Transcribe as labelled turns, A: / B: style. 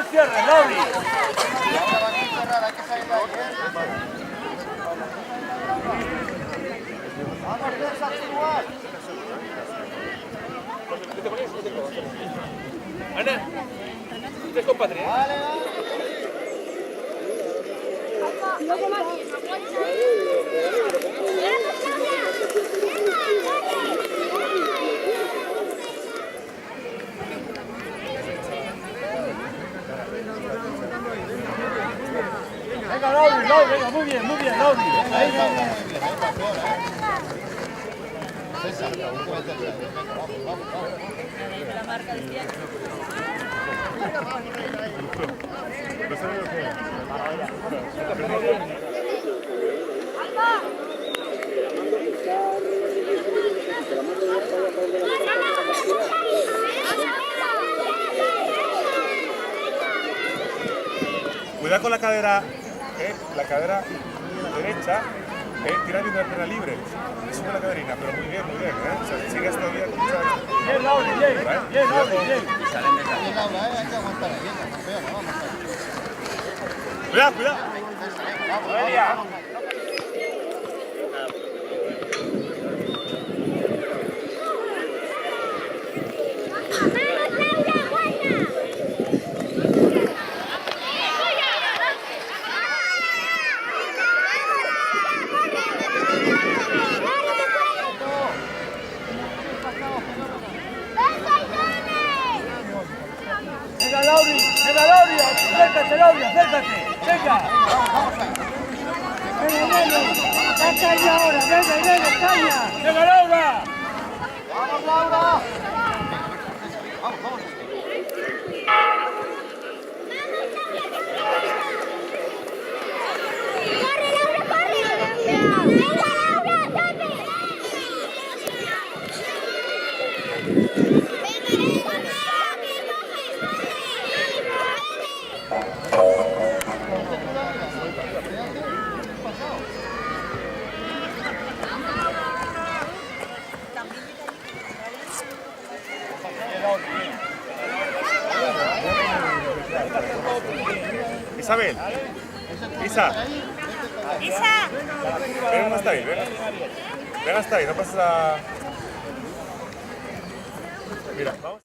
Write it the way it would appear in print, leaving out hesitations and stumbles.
A: cierres, Lauri.
B: Ana, ¿usted es compadre?
A: Venga, Lauri, venga, muy bien, Lauri. Ahí,
C: La marca del día.
D: Cuidado con la cadera derecha, tirando de la pierna libre. Sube la caderina, pero muy bien, O sea, sigues todavía.
A: bien, Lauri, bien, Lauri, bien.
E: Bien, Laura, hay que aguantar ahí, campeón, vamos.
D: Cuidado.
A: Venga, Lauri, acércate, Lauri, acércate. Venga. Da caña ahora, venga, caña. Venga, Laura.
E: ¡Vamos, Laura! Vamos.
D: Isabel. Isa. Ven hasta ahí, ven hasta ahí, no pases a... Mira, vamos.